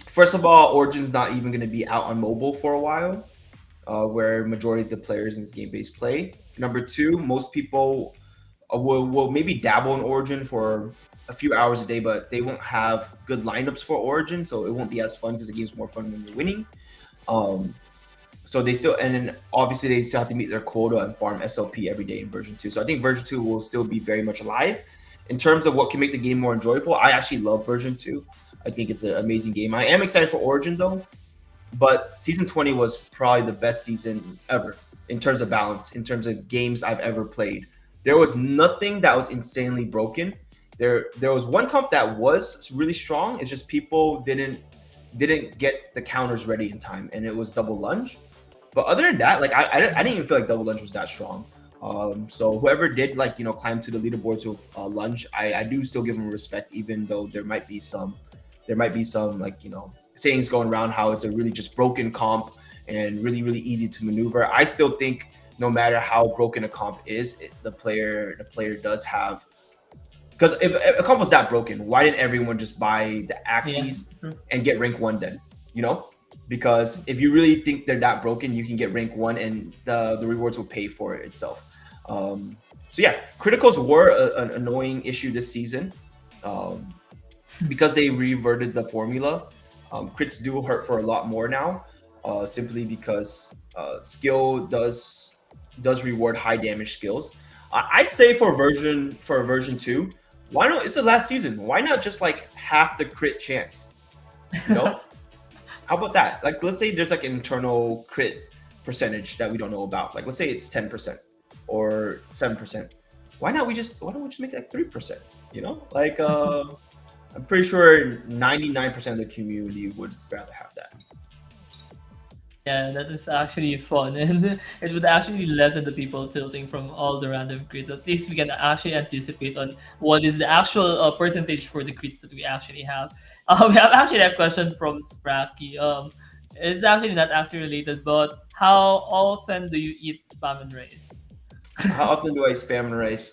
First of all, Origin's not even gonna be out on mobile for a while, where majority of the players in this game base play. Number two, most people will maybe dabble in Origin for a few hours a day, but they won't have good lineups for Origin, so it won't be as fun because the game's more fun when you're winning. Um, so they still, and then obviously they still have to meet their quota and farm SLP every day in version 2. So I think version 2 will still be very much alive. In terms of what can make the game more enjoyable, I actually love version 2. I think it's an amazing game. I am excited for Origin though, but season 20 was probably the best season ever in terms of balance, in terms of games I've ever played. There was nothing that was insanely broken. There was one comp that was really strong. It's just people didn't get the counters ready in time, and it was double lunge. But other than that, like I didn't even feel like double lunge was that strong. So whoever did climb to the leaderboards with lunge, I do still give them respect, even though there might be some sayings going around how it's a really just broken comp and really easy to maneuver. I still think no matter how broken a comp is, the player does have, because if a comp was that broken, why didn't everyone just buy the Yeah. Axies and get rank 1 then? You know, because if you really think they're that broken, you can get rank 1 and the rewards will pay for it itself. So yeah, criticals were an annoying issue this season. Um, because they reverted the formula. Crits do hurt for a lot more now, simply because skill does reward high damage skills. I'd say for version 2, why not? It's the last season. Why not just like half the crit chance? You know, how about that? Like, let's say there's like an internal crit percentage that we don't know about. Like, let's say it's 10% or 7%. Why don't we just make it like 3%? You know, like I'm pretty sure 99% of the community would rather have that. Yeah, that is actually fun, and it would actually lessen the people tilting from all the random crits. At least we can actually anticipate on what is the actual percentage for the crits that we actually have. We have actually a question from Spracky. It's actually not actually related, but how often do you eat spam and rice? How often do I spam and rice?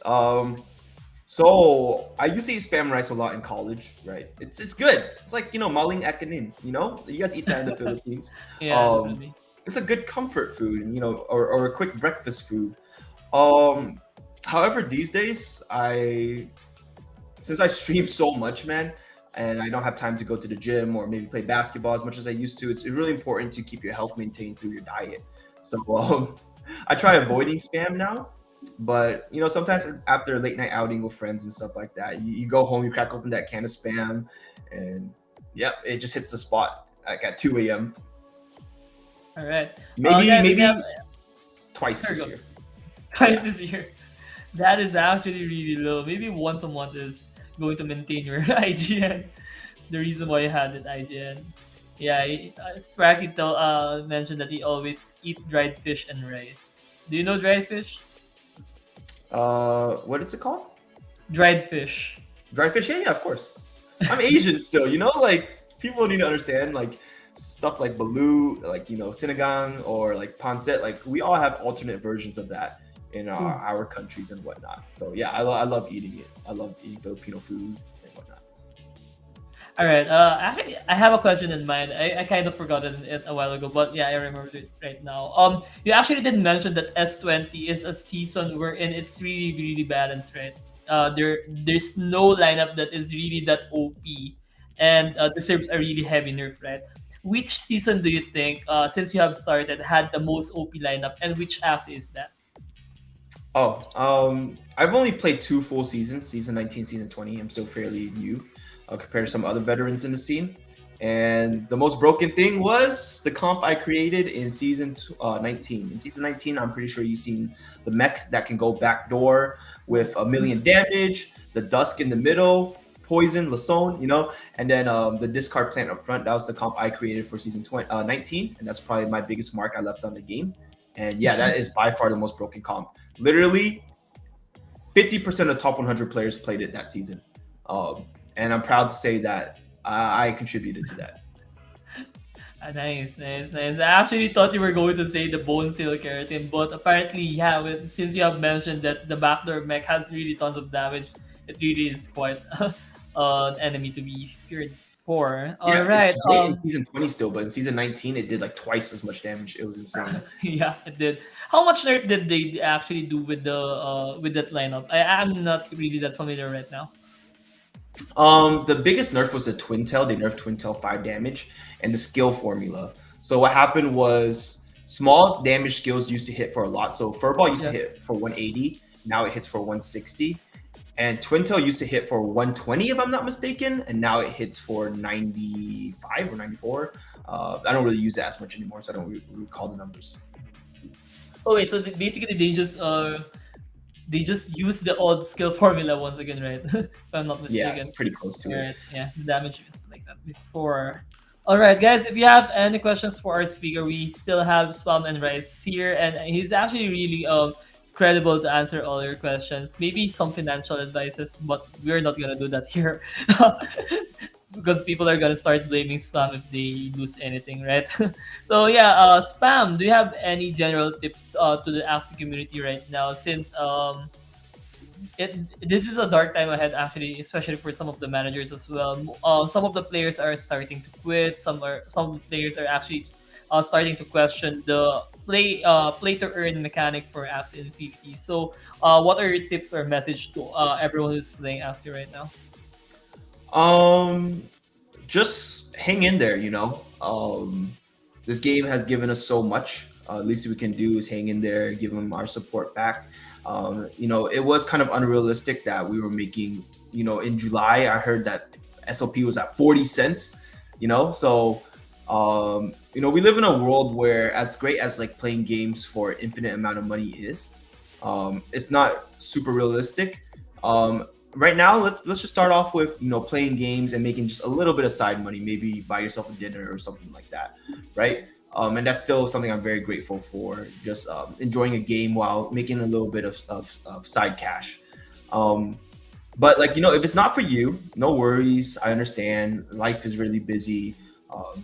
So I used to eat spam rice a lot in college, right? It's good. It's like maling akanin. You guys eat that in the Philippines. Yeah, Um, definitely. it's a good comfort food, or a quick breakfast food. Um, However, these days since I stream so much, man, and I don't have time to go to the gym or maybe play basketball as much as I used to, it's really important to keep your health maintained through your diet. So I try avoiding spam now. But sometimes after a late night outing with friends and stuff like that, you go home, you crack open that can of spam, and yep, it just hits the spot like at 2 a.m. All right. Maybe Guys, we have maybe twice there we this go. year. Twice Yeah. this year. That is actually really low. Maybe once a month is going to maintain your IGN. The reason why you had it IGN. Yeah, Spracky mentioned that he always eat dried fish and rice. Do you know dried fish? What is it called? Dried fish. Dry fish? Yeah, of course. I'm Asian still, like people need to understand like stuff like balut, like sinigang or like pancit. Like we all have alternate versions of that in our countries and whatnot. So yeah, I love eating it. I love eating Filipino food and whatnot. All right. Actually, I have a question in mind. I kind of forgot it a while ago, but yeah, I remember it right now. You actually did mention that S20 is a season wherein it's really, really balanced, right? There's no lineup that is really that OP, and deserves a really heavy nerf, right? Which season do you think, since you have started, had the most OP lineup, and which axe is that? Oh, I've only played two full seasons, season 19, season 20. I'm still fairly new compared to some other veterans in the scene. And the most broken thing was the comp I created in season 19. In season 19, I'm pretty sure you've seen the mech that can go backdoor with a million damage, the dusk in the middle, poison, Lason, and then the discard plant up front. That was the comp I created for season 19, and that's probably my biggest mark I left on the game. And yeah, that is by far the most broken comp. Literally, 50% of top 100 players played it that season. And I'm proud to say that I contributed to that. Nice, nice, nice. I actually thought you were going to say the bone seal keratin, but apparently, yeah, since you have mentioned that the backdoor mech has really tons of damage, it really is quite an enemy to be feared for. All Yeah, right. it's great in season 20 still, but in season 19, it did like twice as much damage. It was insane. Yeah, it did. How much nerf did they actually do with that lineup? I'm not really that familiar right now. The biggest nerf was the Twin Tail. They nerfed Twin Tail 5 damage and the skill formula. So what happened was small damage skills used to hit for a lot. So Furball used to Yeah. hit for 180. Now it hits for 160. And Twin Tail used to hit for 120, if I'm not mistaken, and now it hits for 95 or 94. I don't really use that as much anymore, so I don't recall the numbers. Oh wait, so basically they just use the old skill formula once again, right? If I'm not Yeah, mistaken. pretty close to it. Alright, yeah, the damage is like that before. Alright, guys, if you have any questions for our speaker, we still have Spam and Rice here, and he's actually really credible to answer all your questions. Maybe some financial advices, but we're not gonna do that here. Because people are gonna start blaming Spam if they lose anything, right? So yeah, Spam, do you have any general tips to the Axie community right now? Since it this is a dark time ahead actually, especially for some of the managers as well. Some of the players are starting to quit. Some players are actually starting to question the play to earn mechanic for Axie Infinity. So, what are your tips or message to everyone who's playing Axie right now? Um, just hang in there, this game has given us so much. Least we can do is hang in there, give them our support back. It was kind of unrealistic that we were making, in July, I heard that SOP was at 40 cents, so, we live in a world where as great as like playing games for infinite amount of money is, it's not super realistic. Right now, let's just start off with playing games and making just a little bit of side money, maybe buy yourself a dinner or something like that, right? And that's still something I'm very grateful for, just enjoying a game while making a little bit of side cash. But like if it's not for you, no worries. I understand life is really busy. um,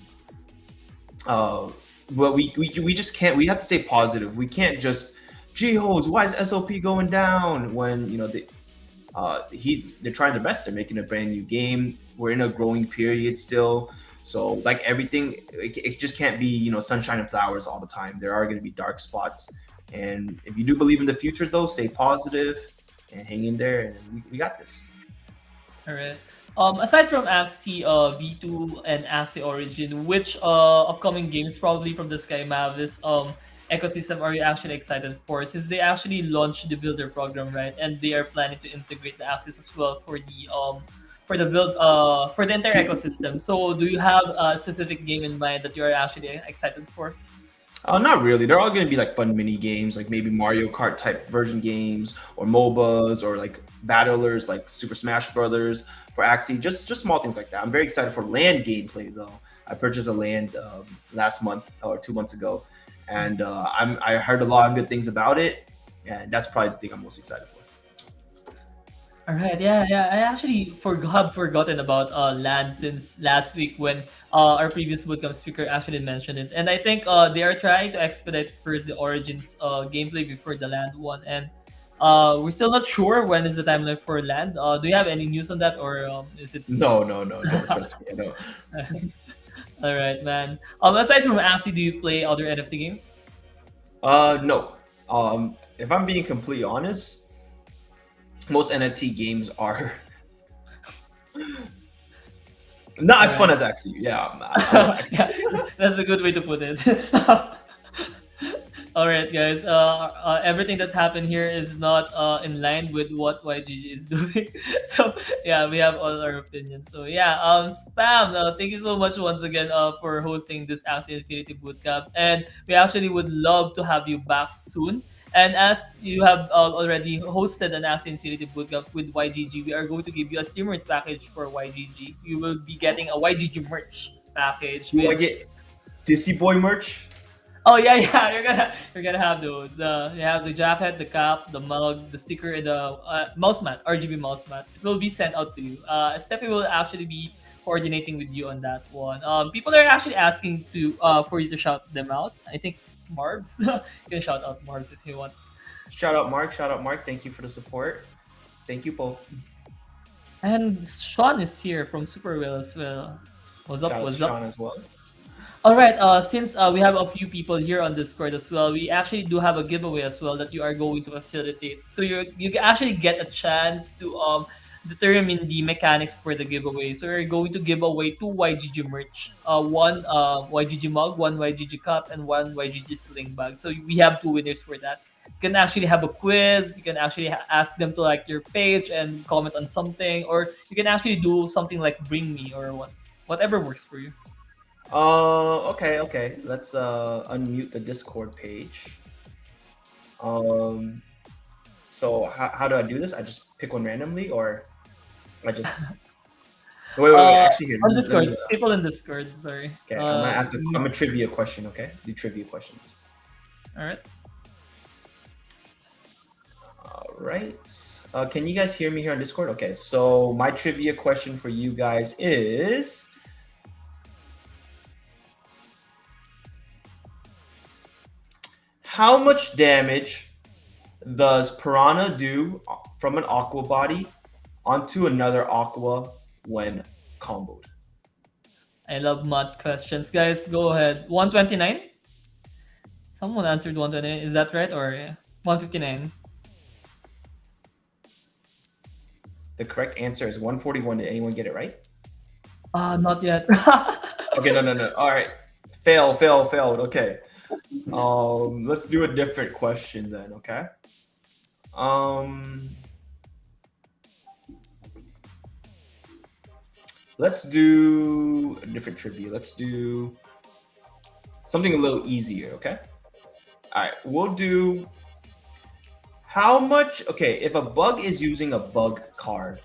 uh, but we just can't. We have to stay positive. We can't just, gee, why is SOP going down when they're trying their best. They're making a brand new game. We're in a growing period still. So like everything, it just can't be sunshine and flowers all the time. There are going to be dark spots. And if you do believe in the future, though, stay positive and hang in there. And we got this. All right. Aside from Axie V2 and Axie Origin, which upcoming games probably from the Sky Mavis ecosystem are you actually excited for? Since they actually launched the builder program, right? And they are planning to integrate the Axis as well for the build for the entire ecosystem. So do you have a specific game in mind that you are actually excited for? Not really. They're all going to be like fun mini games, like maybe Mario Kart type version games, or MOBAs, or like battlers like Super Smash Brothers for Axie. Just small things like that. I'm very excited for land gameplay though. I purchased a land last month or 2 months ago, and I heard a lot of good things about it, and that's probably the thing I'm most excited for. All right, yeah, yeah. I actually have forgotten about land since last week when our previous bootcamp speaker actually mentioned it, and I think they are trying to expedite first the origins gameplay before the land one, and We're still not sure when is the timeline for land. Do you have any news on that, or is it? No, no, no. Don't trust me. No. All right, man. Aside from Axie, do you play other NFT games? No. If I'm being completely honest, most NFT games are not All as fun right. as Axie. Yeah, I love Axie. Yeah, that's a good way to put it. All right, guys. Everything that happened here is not in line with what YGG is doing. So yeah, we have all our opinions. So yeah, Spam. Thank you so much once again for hosting this Axie Infinity Bootcamp, and we actually would love to have you back soon. And as you have already hosted an Axie Infinity Bootcamp with YGG, we are going to give you a streamers package for YGG. You will be getting a YGG merch package, Do I which get Dizzy Boy merch? oh yeah, yeah, you're gonna have those. You have the jacket, the cap, the mug, the sticker, and the mouse mat, RGB mouse mat. It will be sent out to you. Stephanie will actually be coordinating with you on that one. People are actually asking to for you to shout them out. I think Marbs, you can shout out Marbs if you want. Shout out Mark. Shout out Mark. Thank you for the support. Thank you, Paul. And Sean is here from Super Will as well. What's up? Shout out to What's up? Sean as well. All right. Since we have a few people here on Discord as well, we actually do have a giveaway as well that you are going to facilitate. So you can actually get a chance to determine the mechanics for the giveaway. So we're going to give away two YGG merch, one YGG mug, one YGG cup, and one YGG sling bag. So we have two winners for that. You can actually have a quiz. You can actually ask them to like your page and comment on something, or you can actually do something like bring me or whatever works for you. Okay, okay. Let's unmute the Discord page. Um, so how do I do this? I just pick one randomly, or I just wait. Uh, Actually, here, on let Discord, me. people in Discord. Sorry. Okay, I'm gonna ask. I'm a trivia question. Okay, do trivia questions. All right. All right. Can you guys hear me here on Discord? Okay, so my trivia question for you guys is: how much damage does Piranha do from an Aqua body onto another Aqua when comboed? I love math questions, guys. Go ahead. 129. Someone answered 129. Is that right or 159? The correct answer is 141. Did anyone get it right? Not yet. Okay, no, no, no. All right. Failed. Okay. Let's do a different question then, okay? Um, let's do a different trivia. Let's do something a little easier, okay? All right, we'll do how much, okay, if a bug is using a bug card,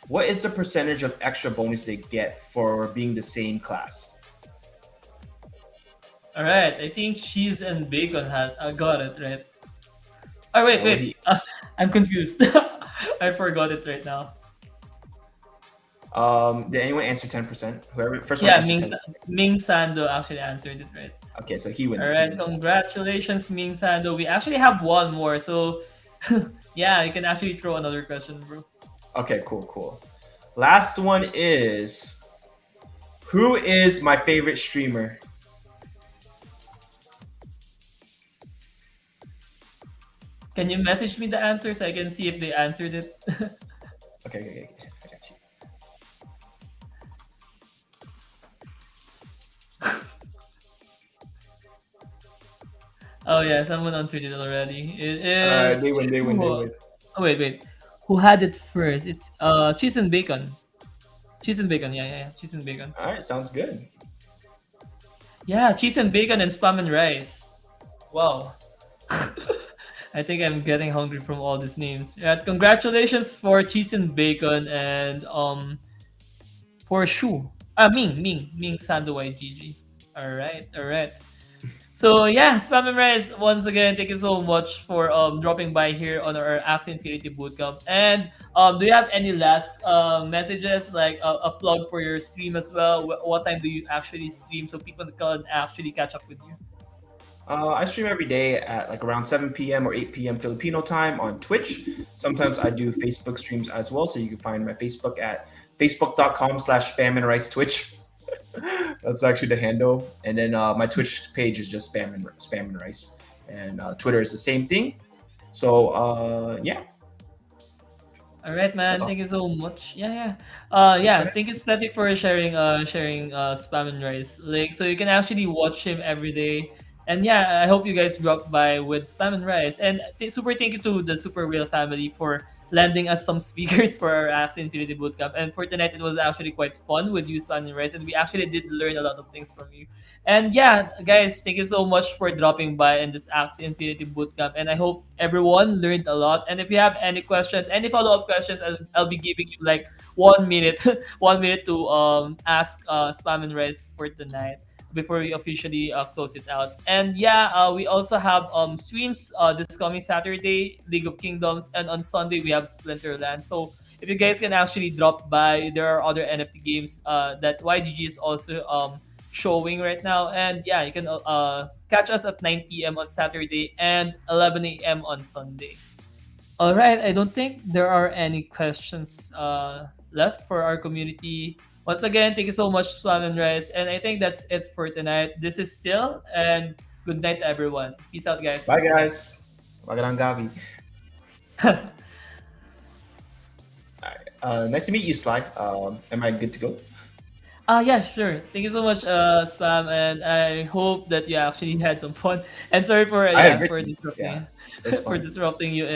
what is the percentage of extra bonus they get for being the same class? All right. I think cheese and bacon had. I got it right. Oh wait, Oh, wait. I'm confused. I forgot it right now. did anyone answer 10%? Whoever first one Yeah, answered 10. Ming Sando actually answered it right. Okay, so he wins. All He right, wins. congratulations, Ming Sando. We actually have one more, so yeah, you can actually throw another question, bro. Okay, cool. Last one is, who is my favorite streamer? Can you message me the answer so I can see if they answered it? Okay. I got you. Oh yeah, someone answered it already. It They is win. Oh wait. Who had it first? It's cheese and bacon. Cheese and bacon. Yeah. Cheese and bacon. All right, sounds good. Yeah, cheese and bacon and spam and rice. Wow. I think I'm getting hungry from all these names. Yeah, congratulations for cheese and bacon and for Shu. Ming Sando YGG. All right. So yeah, Spam and Rice, once again, thank you so much for dropping by here on our Axie Infinity Bootcamp. And do you have any last messages, like a plug for your stream as well? What time do you actually stream so people can actually catch up with you? I stream every day at like around 7 p.m. or 8 p.m. Filipino time on Twitch. Sometimes I do Facebook streams as well, so you can find my Facebook at facebook.com/spam and rice twitch. That's actually the handle. And then my Twitch page is just spam and rice, and Twitter is the same thing. So yeah, All right, that's man. all. Thank you so much. Yeah, yeah. Thanks for Yeah. that. Thank you, Static, for sharing Spam and Rice link. So you can actually watch him every day. And yeah, I hope you guys drop by with Spam and Rice. And super thank you to the Super Real family for lending us some speakers for our Axie Infinity Bootcamp. And for tonight, it was actually quite fun with you, Spam and Rice. And we actually did learn a lot of things from you. And yeah, guys, thank you so much for dropping by in this Axie Infinity Bootcamp. And I hope everyone learned a lot. And if you have any questions, any follow-up questions, I'll be giving you like 1 minute, 1 minute to ask Spam and Rice for tonight before we officially close it out. And yeah, we also have streams this coming Saturday, League of Kingdoms, and on Sunday we have Splinterland. So if you guys can actually drop by, there are other NFT games that YGG is also showing right now. And yeah, you can catch us at 9 p.m. on Saturday and 11 a.m. on Sunday. All right, I don't think there are any questions left for our community. Once again, thank you so much, Swan and Rice. And I think that's it for tonight. This is Sil, and good night to everyone. Peace out, guys. Bye guys. Magandang gabi. Nice to meet you, Sly. Am I good to go? Yeah, sure. Thank you so much, Spam, and I hope that you actually had some fun. And sorry for I had yeah great for time. Yeah, disrupting it was for fun. disrupting you